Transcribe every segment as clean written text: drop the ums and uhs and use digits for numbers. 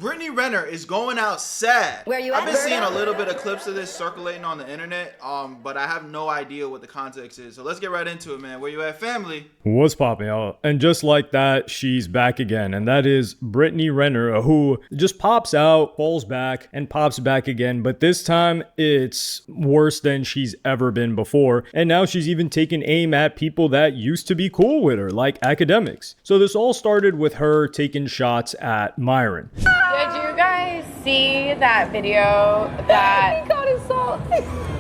Brittany Renner is going out sad. Where you at, I've been seeing a Berto? little bit of clips of this circulating on the internet, but I have no idea what the context is. So let's get right into it, man. Where you at, family? What's poppin', y'all? And just like that, she's back again. And that is Brittany Renner, who just pops out, falls back, and pops back again. But this time, it's worse than she's ever been before. And now she's even taking aim at people that used to be cool with her, like academics. So this all started with her taking shots at Myron. Did you guys see that video that... He got his salt.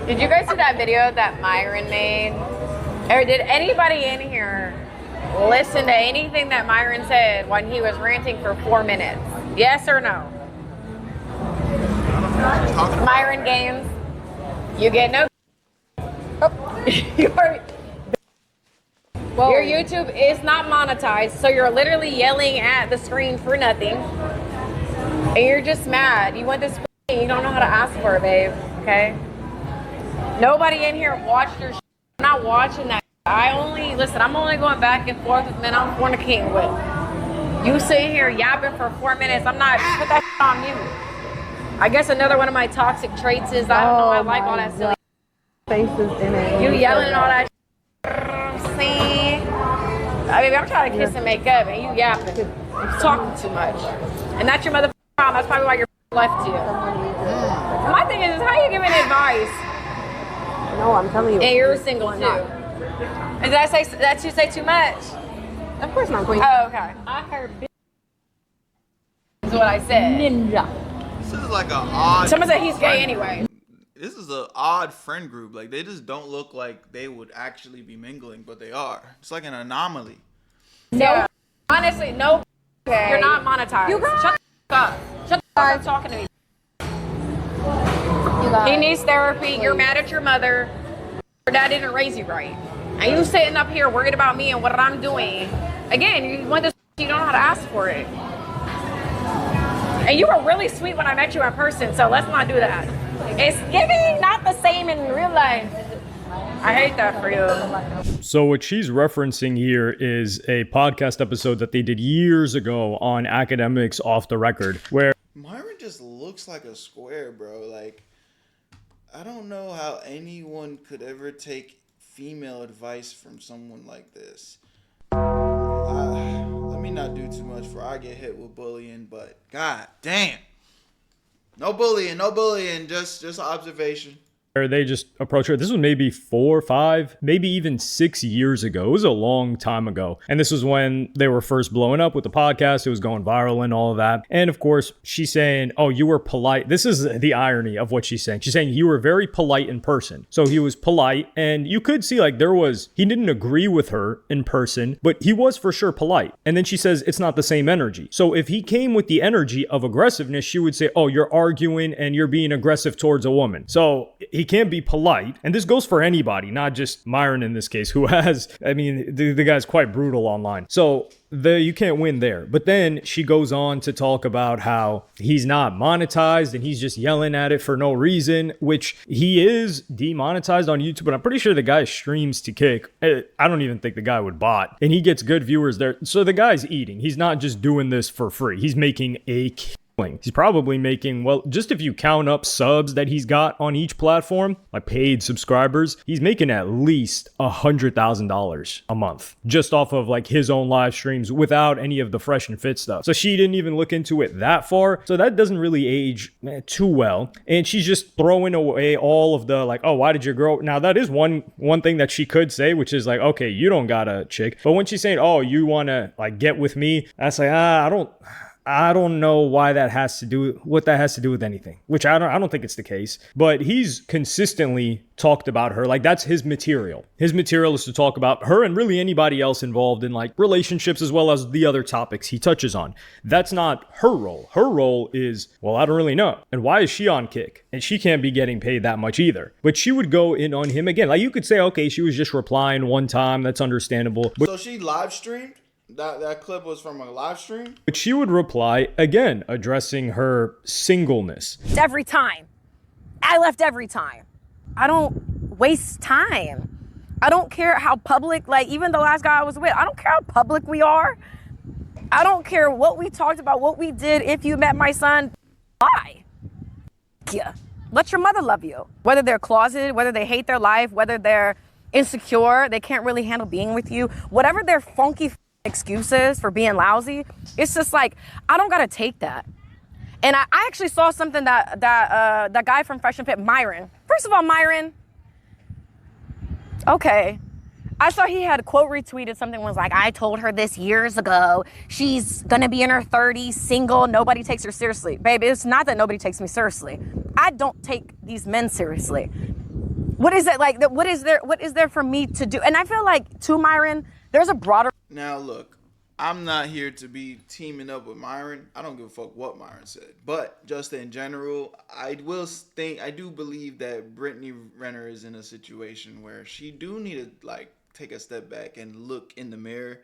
Did you guys see that video that Myron made? Or did anybody in here listen to anything that Myron said when he was ranting for 4 minutes? Yes or no? Myron Gaines, you get no... Your YouTube is not monetized, so you're literally yelling at the screen for nothing. And you're just mad. You want this, you don't know how to ask for it, babe. Okay? Nobody in here watched your shit. I'm not watching that. I'm only going back and forth with men I'm fornicating with. You sit here yapping for 4 minutes. I'm not, put that shit on mute. I guess another one of my toxic traits is I don't know, I like all that silly Faces in it. you yelling and all that shit. See? I mean, I'm trying to kiss and make up, and you yapping. You're talking too much. And that's your motherfucking problem. That's probably why your left you. My thing is how you giving advice? No, I'm telling you. And you're single too. And that you say too much? Of course not, Queen. Oh, okay. I heard is what I said. Ninja. This is like an odd... Someone said he's gay anyway. This is an odd friend group. Like, they just don't look like they would actually be mingling, but they are. It's like an anomaly. No. Honestly, no. Okay. You're not monetized. You guys. Shut the fuck up. Shut the fuck up talking to me. He needs therapy. You're mad at your mother. Your dad didn't raise you right. And you sitting up here worried about me and what I'm doing. Again, you want this, you don't know how to ask for it. And you were really sweet when I met you in person, so let's not do that. It's giving not the same in real life. I hate that for you. So what she's referencing here is a podcast episode that they did years ago on academics off the record, where Myron just looks like a square, bro. Like, I don't know how anyone could ever take female advice from someone like this. Let me not do too much for I get hit with bullying, but god damn. No bullying, just an observation. they just approach her. This was maybe 4, 5, maybe even 6 years ago. It was a long time ago. And this was when they were first blowing up with the podcast. It was going viral and all of that. And of course, she's saying, oh, you were polite. This is the irony of what she's saying. She's saying you were very polite in person. So he was polite, and you could see like he didn't agree with her in person, but he was for sure polite. And then she says it's not the same energy. So if he came with the energy of aggressiveness, she would say, oh, you're arguing and you're being aggressive towards a woman. So he can't be polite. And this goes for anybody, not just Myron in this case, who has, I mean, the guy's quite brutal online. So you can't win there. But then she goes on to talk about how he's not monetized and he's just yelling at it for no reason, which he is demonetized on YouTube, but I'm pretty sure the guy streams to kick. I don't even think the guy would bot, and he gets good viewers there. So the guy's eating. He's not just doing this for free. He's making a killing. He's probably making, well, just if you count up subs that he's got on each platform, like paid subscribers, he's making at least $100,000 a month just off of like his own live streams without any of the fresh and fit stuff. So she didn't even look into it that far. So that doesn't really age too well. And she's just throwing away all of the like, oh, why did your girl? Now that is one thing that she could say, which is like, okay, you don't got a chick. But when she's saying, oh, you want to like get with me, that's like, I don't know what that has to do with anything, which I don't think it's the case, but he's consistently talked about her. Like that's his material. His material is to talk about her and really anybody else involved in like relationships as well as the other topics he touches on. That's not her role. Her role is, well, I don't really know. And why is she on Kick? And she can't be getting paid that much either. But she would go in on him again. Like you could say, okay, she was just replying one time. That's understandable. So she live streamed? That clip was from a live stream? But she would reply again, addressing her singleness. Every time. I left every time. I don't waste time. I don't care how public, like even the last guy I was with, I don't care how public we are. I don't care what we talked about, what we did. If you met my son, bye. Yeah. Let your mother love you. Whether they're closeted, whether they hate their life, whether they're insecure, they can't really handle being with you, whatever their funky excuses for being lousy, it's just like, I don't gotta take that. And I actually saw something that guy from Fresh and Fit, Myron. First of all, Myron, okay. I saw he had a quote retweeted, something was like, I told her this years ago. She's gonna be in her 30s, single, nobody takes her seriously. Baby, it's not that nobody takes me seriously. I don't take these men seriously. What is it like? What is there for me to do? And I feel like, to Myron, there's a broader. Now look, I'm not here to be teaming up with Myron. I don't give a fuck what Myron said. But just in general, I do believe that Brittany Renner is in a situation where she do need to like take a step back and look in the mirror,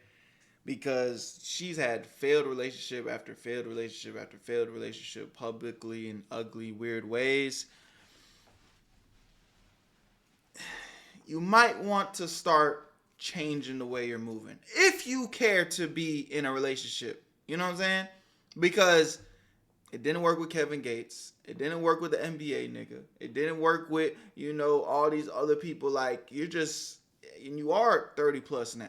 because she's had failed relationship after failed relationship after failed relationship publicly in ugly, weird ways. You might want to start changing the way you're moving if you care to be in a relationship. You know what I'm saying? Because it didn't work with Kevin Gates. It didn't work with the NBA nigga. It didn't work with, all these other people. Like, you are 30 plus now.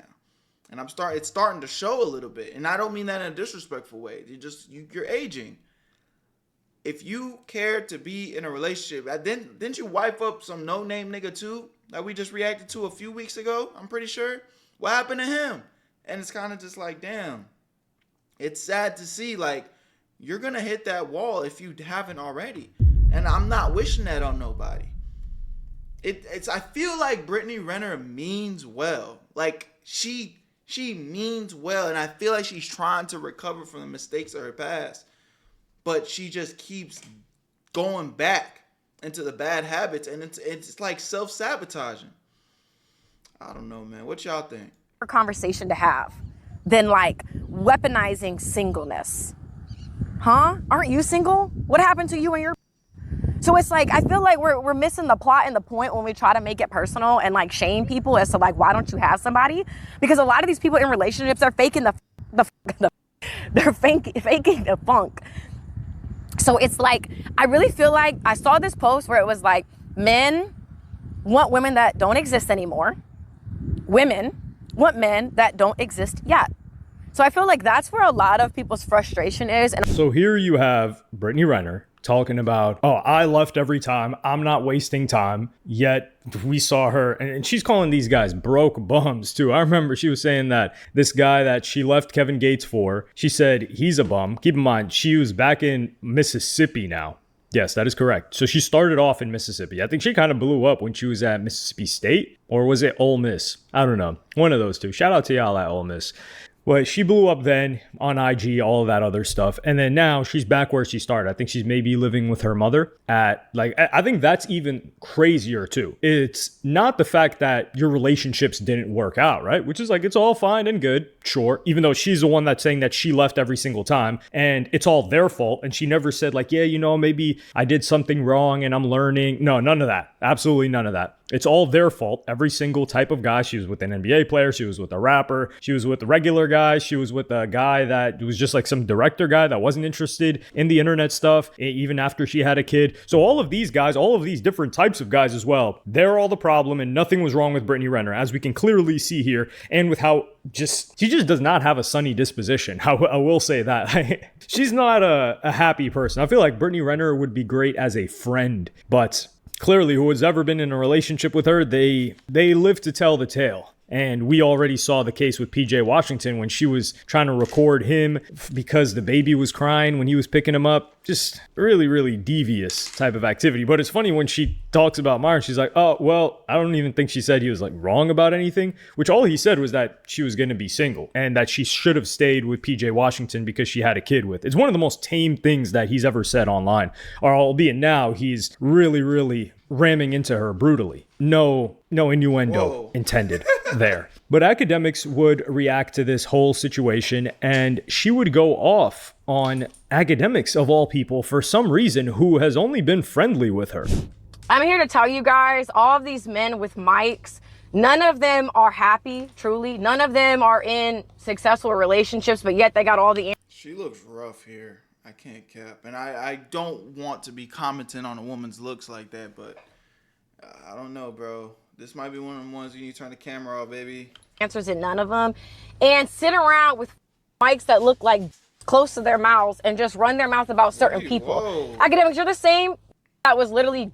And it's starting to show a little bit. And I don't mean that in a disrespectful way. You're aging. If you care to be in a relationship, didn't you wipe up some no-name nigga too that we just reacted to a few weeks ago? I'm pretty sure. What happened to him? And it's kind of just like, damn. It's sad to see, like, you're going to hit that wall if you haven't already. And I'm not wishing that on nobody. I feel like Brittany Renner means well. Like, she means well, and I feel like she's trying to recover from the mistakes of her past. But she just keeps going back into the bad habits, and it's like self-sabotaging. I don't know, man. What y'all think? Conversation to have than like weaponizing singleness. Huh? Aren't you single? What happened to you and your? So it's like, I feel like we're missing the plot and the point when we try to make it personal and like shame people as to like, why don't you have somebody? Because a lot of these people in relationships are faking they're faking the funk. So it's like, I really feel like I saw this post where it was like, men want women that don't exist anymore. Women want men that don't exist yet. So I feel like that's where a lot of people's frustration is. And so here you have Brittany Renner talking about, oh, I left every time. I'm not wasting time. Yet we saw her, and she's calling these guys broke bums too. I remember she was saying that this guy that she left Kevin Gates for, she said he's a bum. Keep in mind, she was back in Mississippi now. Yes, that is correct. So she started off in Mississippi. I think she kind of blew up when she was at Mississippi State, or was it Ole Miss? I don't know. One of those two. Shout out to y'all at Ole Miss. Well, she blew up then on IG, all of that other stuff. And then now she's back where she started. I think she's maybe living with her mother at, like, I think that's even crazier too. It's not the fact that your relationships didn't work out, right? Which is like, it's all fine and good, sure. Even though she's the one that's saying that she left every single time and it's all their fault. And she never said like, yeah, maybe I did something wrong and I'm learning. No, none of that. Absolutely none of that. It's all their fault. Every single type of guy. She was with an NBA player. She was with a rapper. She was with a regular guy. She was with a guy that was just like some director guy that wasn't interested in the internet stuff, even after she had a kid. So all of these guys, all of these different types of guys as well, they're all the problem, and nothing was wrong with Brittany Renner, as we can clearly see here, and with how she just does not have a sunny disposition. I will say that. She's not a happy person. I feel like Brittany Renner would be great as a friend, but clearly, who has ever been in a relationship with her, they live to tell the tale. And we already saw the case with PJ Washington when she was trying to record him because the baby was crying when he was picking him up. Just really, really devious type of activity. But it's funny when she talks about Myron, she's like, oh, well, I don't even think she said he was like wrong about anything, which all he said was that she was going to be single and that she should have stayed with PJ Washington because she had a kid with. It's one of the most tame things that he's ever said online, or albeit now he's really, really ramming into her brutally. No innuendo intended there. But academics would react to this whole situation, and she would go off on academics of all people for some reason, who has only been friendly with her. I'm here to tell you guys, all of these men with mics None of them are happy, truly. None of them are in successful relationships, but yet they got all the... She looks rough here. I can't cap. And I don't want to be commenting on a woman's looks like that, but I don't know, bro. This might be one of the ones you need to turn the camera off, baby. Answers in none of them. And sit around with mics that look like close to their mouths and just run their mouth about certain people. Whoa. Academics, you're the same that was literally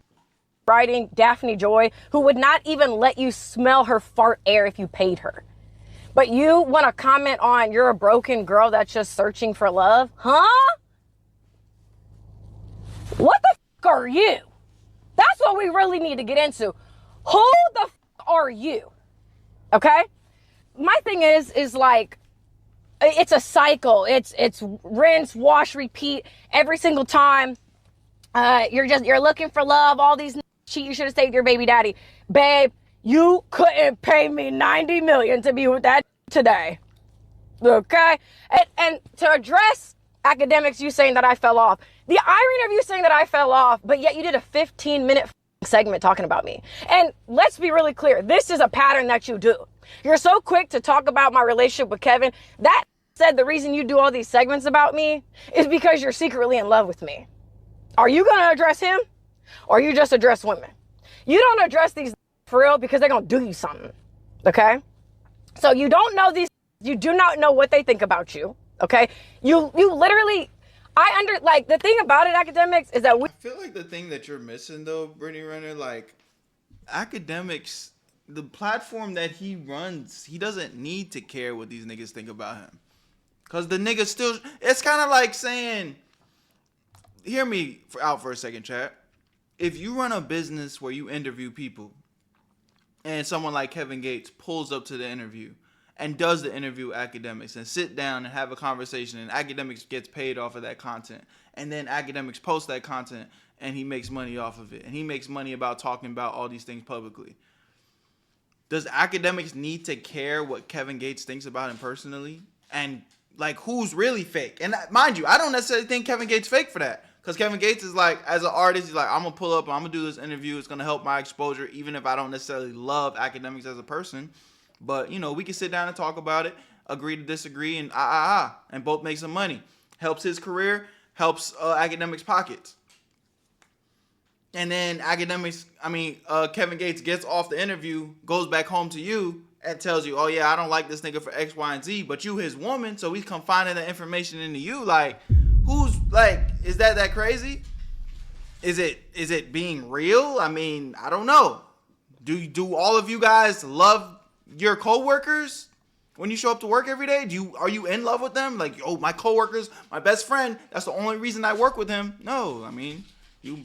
writing Daphne Joy, who would not even let you smell her fart air if you paid her. But you want to comment on you're a broken girl that's just searching for love? Huh? What the f are you? That's what we really need to get into. Who the f are you? Okay? My thing is like, it's a cycle. It's rinse, wash, repeat every single time. You're looking for love. All these cheat. You should have stayed with your baby daddy. Babe, you couldn't pay me $90 million to be with that today. Okay? And to address academics, you saying that I fell off. The irony of you saying that I fell off, but yet you did a 15-minute segment talking about me. And let's be really clear. This is a pattern that you do. You're so quick to talk about my relationship with Kevin. That said, the reason you do all these segments about me is because you're secretly in love with me. Are you going to address him? Or you just address women? You don't address these for real because they're going to do you something. Okay? So you don't know these. You do not know what they think about you. Okay? You literally, the thing about it, academics, is that I feel like the thing that you're missing though, Brittany Renner, like academics, the platform that he runs, he doesn't need to care what these niggas think about him. Cause the niggas still, it's kind of like saying, hear me out for a second, chat. If you run a business where you interview people and someone like Kevin Gates pulls up to the interview and does the interview academics and sit down and have a conversation and academics gets paid off of that content and then academics post that content and he makes money off of it and he makes money about talking about all these things publicly. Does academics need to care what Kevin Gates thinks about him personally? And like, who's really fake? And mind you, I don't necessarily think Kevin Gates fake for that. Because Kevin Gates is like, as an artist, he's like, I'm going to pull up and I'm going to do this interview. It's going to help my exposure, even if I don't necessarily love academics as a person. But, you know, we can sit down and talk about it, agree to disagree, and and both make some money. Helps his career, helps academics' pockets. And then Kevin Gates gets off the interview, goes back home to you, and tells you, oh, yeah, I don't like this nigga for X, Y, and Z. But you his woman, so he's confining the information into you. Like, who's, like, is that crazy? Is it being real? I mean, I don't know. Do all of you guys love your coworkers when you show up to work every day? Are you in love with them? Like, oh, my coworkers, my best friend, that's the only reason I work with him. No, I mean,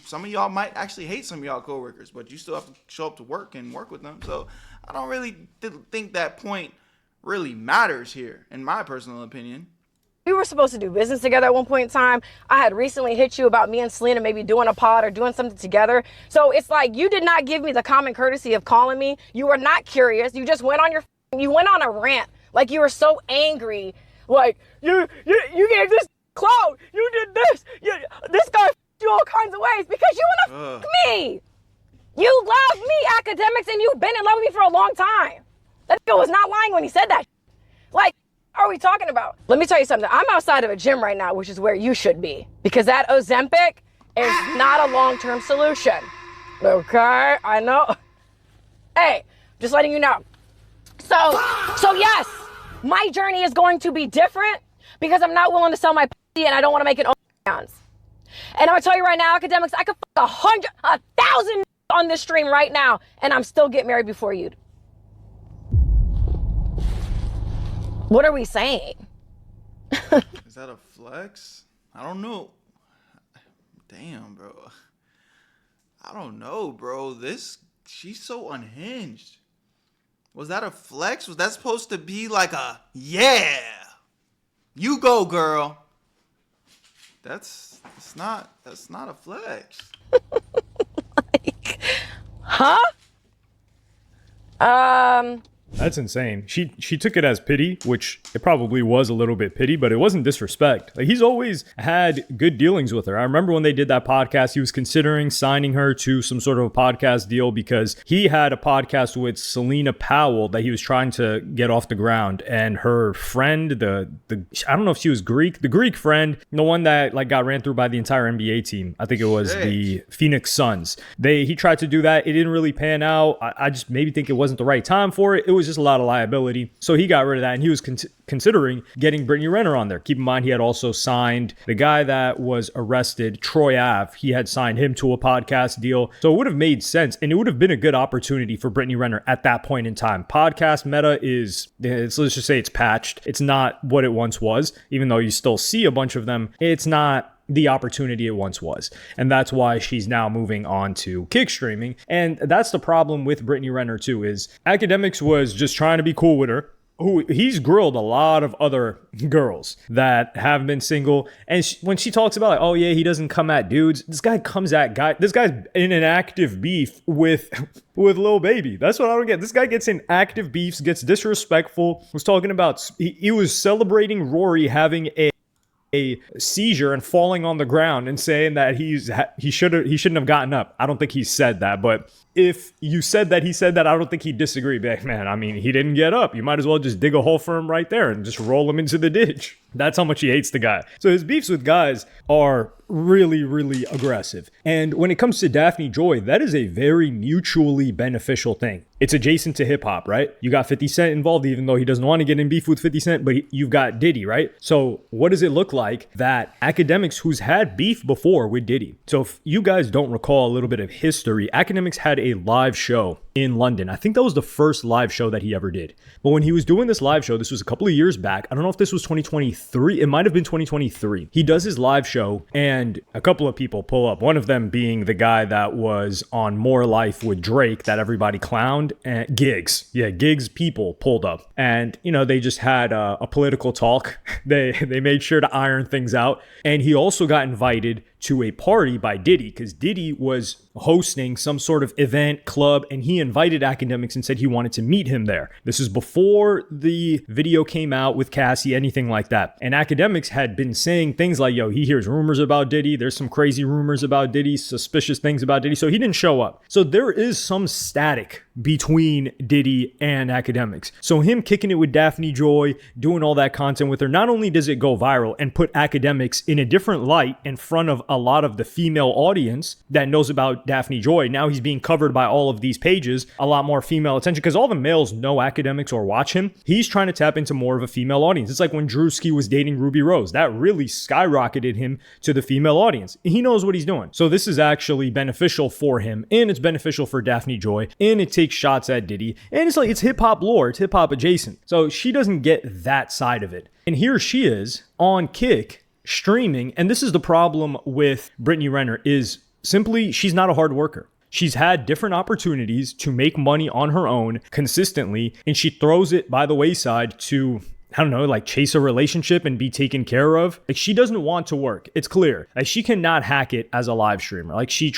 some of y'all might actually hate some of y'all coworkers, but you still have to show up to work and work with them. So I don't really think that point really matters here, in my personal opinion. We were supposed to do business together at one point in time. I had recently hit you about me and Selena maybe doing a pod or doing something together. So it's like you did not give me the common courtesy of calling me. You were not curious. You just went on you went on a rant. Like you were so angry. Like you gave this clout. You did this. This guy you all kinds of ways because you want to me. You love me, academics, and you've been in love with me for a long time. That nigga was not lying when he said that. Like, what are we talking about? Let me tell you something. I'm outside of a gym right now, which is where you should be. Because that Ozempic is not a long-term solution. Okay? I know. Hey, just letting you know. So yes, my journey is going to be different because I'm not willing to sell my pussy and I don't want to make it OnlyFans. And I'm going to tell you right now, academics, I could fuck 1,000 on this stream right now and I'm still get married before you. What are we saying? Is that a flex? I don't know. Damn, bro. I don't know, bro. She's so unhinged. Was that a flex? Was that supposed to be like a, yeah, you go, girl? That's not a flex. Like, huh? That's insane. She took it as pity, which it probably was a little bit pity, but it wasn't disrespect. Like, he's always had good dealings with her. I remember when they did that podcast, he was considering signing her to some sort of a podcast deal because he had a podcast with Selena Powell that he was trying to get off the ground, and her friend, the I don't know if she was Greek, the Greek friend, the one that like got ran through by the entire NBA team. I think it was the Phoenix Suns. He tried to do that. It didn't really pan out. I just maybe think it wasn't the right time for it. It was just a lot of liability. So he got rid of that, and he was considering getting Brittany Renner on there. Keep in mind, he had also signed the guy that was arrested, Troy Ave. He had signed him to a podcast deal. So it would have made sense, and it would have been a good opportunity for Brittany Renner at that point in time. Podcast meta let's just say it's patched. It's not what it once was, even though you still see a bunch of them. It's not the opportunity it once was. And that's why she's now moving on to kick streaming. And that's the problem with Brittany Renner too, is Academics was just trying to be cool with her. He's grilled a lot of other girls that have been single. And when she talks about like, oh yeah, he doesn't come at dudes. This guy's in an active beef with Lil Baby. That's what I don't get. This guy gets in active beefs, gets disrespectful. Was talking about, he was celebrating Rory having a seizure and falling on the ground and saying that he shouldn't have gotten up. I don't think he said that, but if you said that he said that, I don't think he'd disagree. Be like, man, I mean, he didn't get up. You might as well just dig a hole for him right there and just roll him into the ditch. That's how much he hates the guy. So his beefs with guys are really, really aggressive. And when it comes to Daphne Joy, that is a very mutually beneficial thing. It's adjacent to hip hop, right? You got 50 Cent involved, even though he doesn't want to get in beef with 50 Cent, but you've got Diddy, right? So what does it look like that Academics, who's had beef before with Diddy? So if you guys don't recall a little bit of history, Academics had a live show in London. I think that was the first live show that he ever did. But when he was doing this live show, this was a couple of years back. I don't know if this was 2023. It might have been 2023. He does his live show and a couple of people pull up. One of them being the guy that was on More Life with Drake that everybody clowned, and Gigs. Yeah, Gigs people pulled up. And, you know, they just had a political talk. They made sure to iron things out. And he also got invited to a party by Diddy because Diddy was hosting some sort of event club, and he invited Academics and said he wanted to meet him there. This is before the video came out with Cassie, anything like that. And Academics had been saying things like, yo, he hears rumors about Diddy. There's some crazy rumors about Diddy, suspicious things about Diddy. So he didn't show up. So there is some static between Diddy and Academics. So him kicking it with Daphne Joy, doing all that content with her, not only does it go viral and put Academics in a different light in front of a lot of the female audience that knows about Daphne Joy. Now he's being covered by all of these pages, a lot more female attention because all the males know Academics or watch him. He's trying to tap into more of a female audience. It's like when Drewski was dating Ruby Rose. That really skyrocketed him to the female audience. He knows what he's doing. So this is actually beneficial for him, and it's beneficial for Daphne Joy, and it takes shots at Diddy. And it's like, it's hip hop lore, it's hip hop adjacent. So she doesn't get that side of it. And here she is on Kick streaming. And this is the problem with Brittany Renner, is simply she's not a hard worker. She's had different opportunities to make money on her own consistently, and she throws it by the wayside to, I don't know, like chase a relationship and be taken care of. Like, she doesn't want to work. It's clear. Like, she cannot hack it as a live streamer. Like, she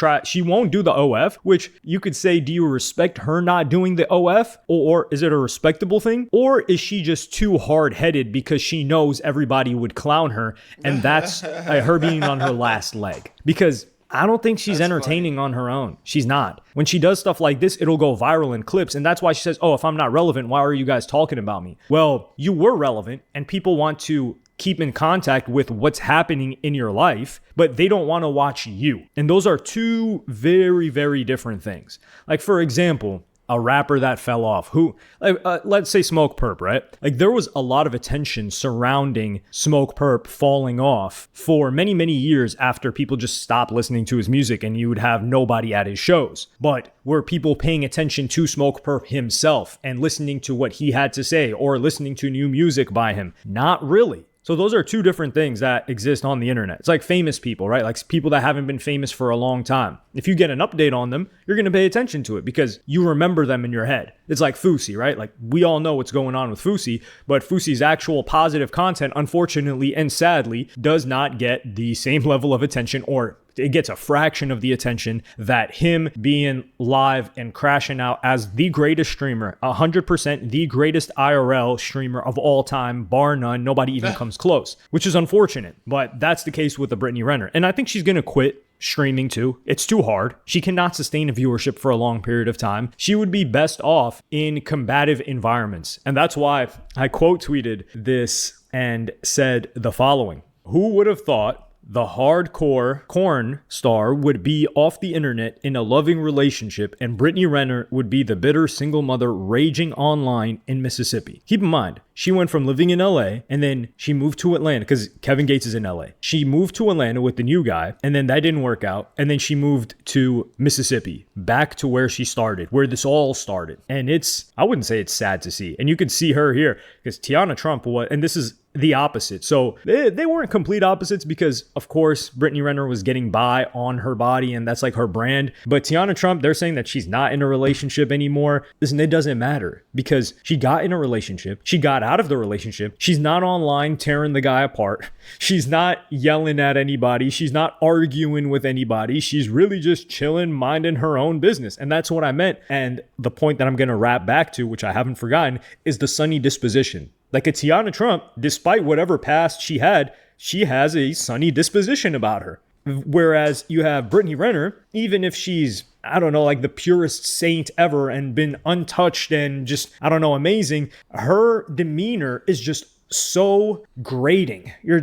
won't do the OF, which you could say, do you respect her not doing the OF? Or is it a respectable thing? Or is she just too hard-headed because she knows everybody would clown her, and that's her being on her last leg? Because I don't think she's entertaining on her own. She's not. When she does stuff like this, it'll go viral in clips. And that's why she says, oh, if I'm not relevant, why are you guys talking about me? Well, you were relevant, and people want to keep in contact with what's happening in your life, but they don't want to watch you. And those are two very, very different things. Like, for example, a rapper that fell off, who, let's say Smoke Perp, right? Like, there was a lot of attention surrounding Smoke Perp falling off for many, many years after people just stopped listening to his music, and you would have nobody at his shows. But were people paying attention to Smoke Perp himself and listening to what he had to say or listening to new music by him? Not really. So those are two different things that exist on the internet. It's like famous people, right? Like people that haven't been famous for a long time. If you get an update on them, you're going to pay attention to it because you remember them in your head. It's like Fousey, right? Like, we all know what's going on with Fousey, but Fousey's actual positive content, unfortunately and sadly, does not get the same level of attention, or it gets a fraction of the attention that him being live and crashing out as the greatest streamer, 100% the greatest IRL streamer of all time, bar none. Nobody even comes close, which is unfortunate. But that's the case with the Brittany Renner. And I think she's going to quit streaming too. It's too hard. She cannot sustain a viewership for a long period of time. She would be best off in combative environments. And that's why I quote tweeted this and said the following: who would have thought the hardcore corn star would be off the internet in a loving relationship, and Brittany Renner would be the bitter single mother raging online in Mississippi? Keep in mind, she went from living in LA and then she moved to Atlanta because Kevin Gates is in LA. She moved to Atlanta with the new guy, and then that didn't work out. And then she moved to Mississippi, back to where she started, where this all started. And I wouldn't say it's sad to see. And you could see her here because Tiana Trump and this is the opposite. So they weren't complete opposites because, of course, Brittany Renner was getting by on her body and that's like her brand. But Tiana Trump, they're saying that she's not in a relationship anymore. Listen, it doesn't matter because she got in a relationship. She got out of the relationship. She's not online tearing the guy apart. She's not yelling at anybody. She's not arguing with anybody. She's really just chilling, minding her own business. And that's what I meant. And the point that I'm going to wrap back to, which I haven't forgotten, is the sunny disposition. Like a Tiana Trump, despite whatever past she has a sunny disposition about her. Whereas you have Brittany Renner, even if she's, I don't know, like the purest saint ever and been untouched and just, I don't know, amazing, her demeanor is just so grating. You're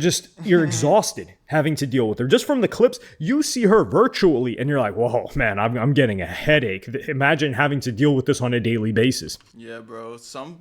exhausted having to deal with her. Just from the clips, you see her virtually and you're like, whoa, man, I'm getting a headache. Imagine having to deal with this on a daily basis. Yeah, bro. Some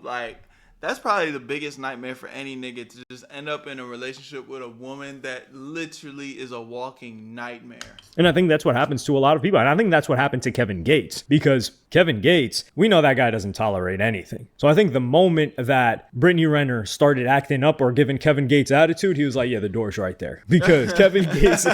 like, that's probably the biggest nightmare for any nigga, to just end up in a relationship with a woman that literally is a walking nightmare. And I think that's what happens to a lot of people. And I think that's what happened to Kevin Gates, because Kevin Gates, we know that guy doesn't tolerate anything. So I think the moment that Brittany Renner started acting up or giving Kevin Gates attitude, he was like, yeah, the door's right there. Because Kevin Gates,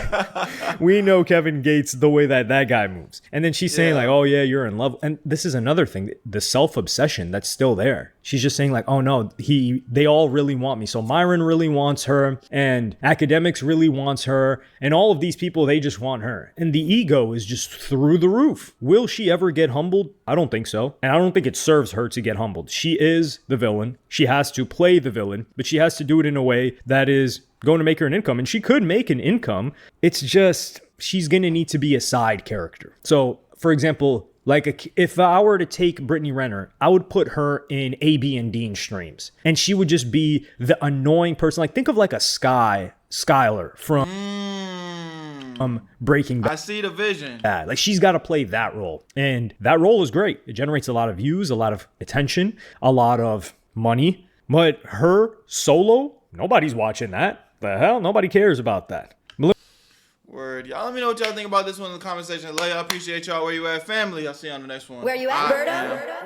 we know Kevin Gates the way that guy moves. And then she's saying like, oh yeah, you're in love. And this is another thing, the self-obsession that's still there. She's just saying like, oh no, they all really want me. So Myron really wants her, and Academics really wants her, and all of these people, they just want her. And the ego is just through the roof. Will she ever get humbled? I don't think so. And I don't think it serves her to get humbled. She is the villain. She has to play the villain, but she has to do it in a way that is going to make her an income. And she could make an income. It's just, she's going to need to be a side character. So for example, like if I were to take Brittany Renner, I would put her in AB and Dean streams, and she would just be the annoying person. Like think of like a Skylar from Breaking Bad. I see the vision. Yeah, like she's got to play that role, and that role is great. It generates a lot of views, a lot of attention, a lot of money. But her solo, nobody's watching that. The hell, nobody cares about that. Word. Y'all let me know what y'all think about this one in the comment section. Love y'all. Appreciate y'all. Where you at, family? I'll see you on the next one. Where you at, Berto?